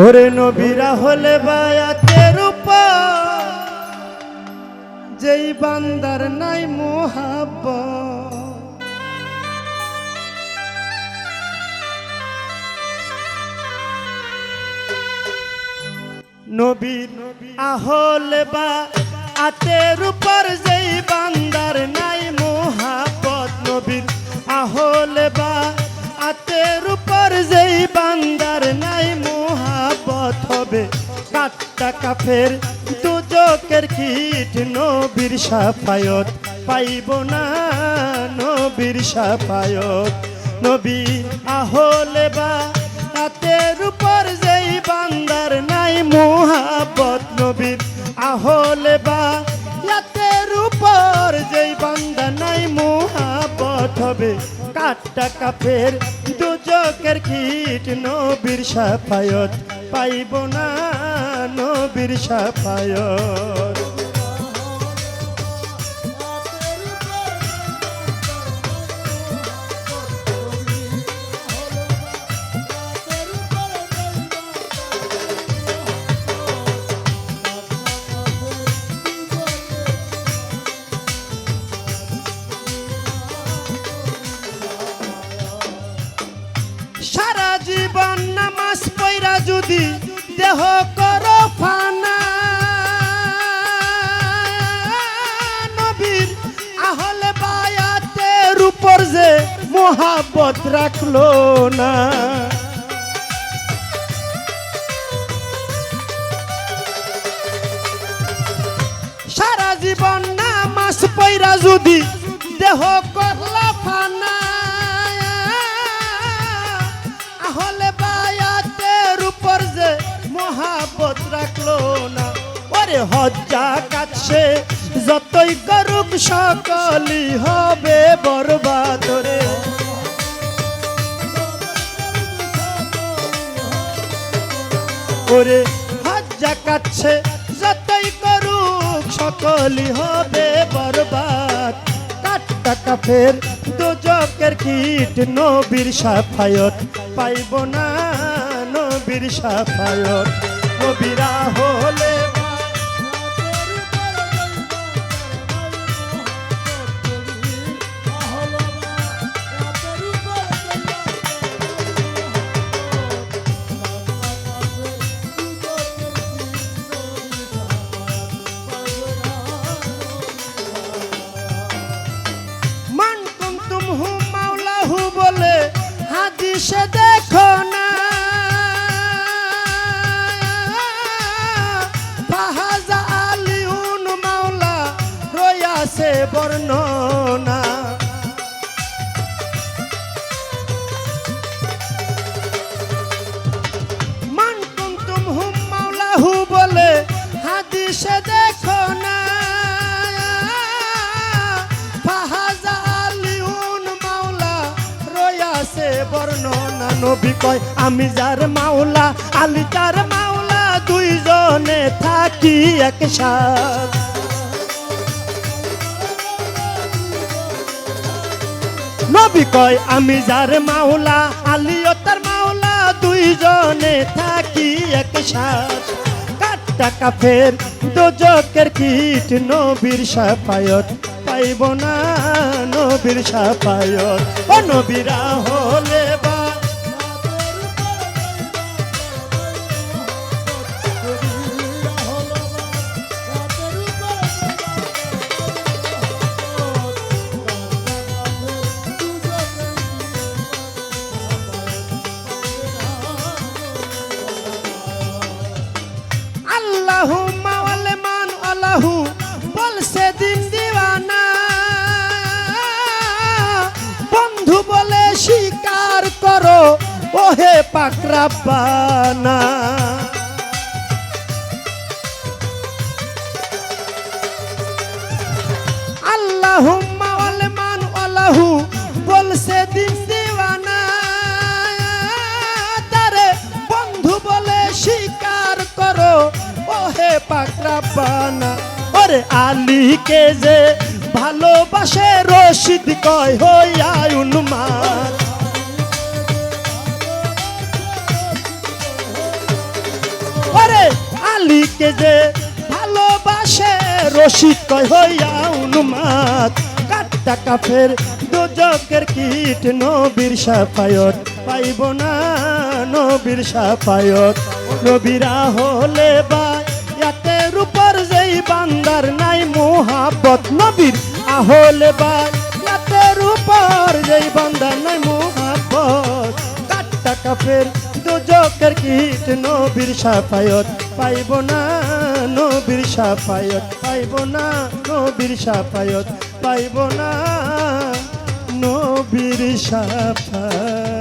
ওরে নবীরা হলে বায়াতের উপর যেই বান্দার নাই মোহাব্বত, নবীর আহলে বায়াতের উপর যেই বান্দার নাই মোহাব্বত, নবীর আহলে বায়াতের উপর যেই বান্দার নাই মোহাব্বত হবে কাট্টা কাফের দুজকের কীট, নবীর শাফায়াত পাইব না নবীর শাফায়াত। নবী আহলে বায়াতের উপর যেই বান্দার নাই মোহাব্বত, নবীর আহলে বায়াতের উপর যেই বান্দা নাই মোহাব্বত হবে কাট্টা কাফের দুজকের কীট, নবীর শাফায়াত পাইব না নবীর শাফায়াত। সারা জীবন নামাজ পড়া যদি দেহ করো ফানা, নবীর আহলে বায়াতের উপর যে মোহাব্বত রাখলো না, সারা জীবন নামাজ পড়া যদি দেহ করলো ফানা, আহলে বায়াতের উপর যে মোহাব্বত রাখলো না, ওরে হজ্জা কাছে যতই করুক সকলই হবে বরবাদ রে, ওরে হজ্জা কাছে যতই করুক সকলই হবে বরবাদ, কাট্টা কাফের দুজকের কীট, নবীর শাফায়াত পাইব না নবীর শাফায়াত। নবীরা হলে বলে হাদিসে দেখো না, ফাহাজা আলিউন মাওলা রয়াসে বর্ণনা, মান কুনতুম হুম মাওলাহু বলে হাদিসে দেখো না, বর্ণনা, নবী কয় আমি যার মাওলা আলী তার মাওলা, দুইজনে থাকি একসাথ, নবী কয় আমি যার মাওলা আলীও তার মাওলা, দুইজনে থাকি একসাথ, কাট্টা কাফের দুজকের কীট, নবীর শাফায়াত পাইব না নবীর শাফায়াত। ও নবীরা হলে আল্লাহুম্মা ওয়াল মান আল্লাহু বলছে দিন দিওয়ানা, বন্ধু বলে স্বীকার করো ওহে পাক রাব্বানা, আল্লাহুম্মা ওয়াল মান আল্লাহু বলছে দিন দিওয়ানা, তারে বন্ধু বলে স্বীকার করো ওহে পাক রাব্বানা, ওরে আলীকে যে ভালোবাসে রশিদ কয় হইয়া উন্মাদ, ওরে আলীকে যে ভালোবাসে রশিদ কয় হইয়া উন্মাদ কাট্টা কাফের দোজকের কীট নবীর শাফায়ত পাইব না নবীর শাফায়ত নবীরা হলে বা এতের উপর যেই বান্দার নাই মোহাব্বত নবীর আহলে বা এতের উপর যেই বান্দার নাই মোহাব্বত কাট্টা কাফের দোজকের কীট নবীর শাফায়ত পাইব না নবীর শাফায়ত পাইব না নবীর শাফায়ত পাইব না নবীর শাফায়ত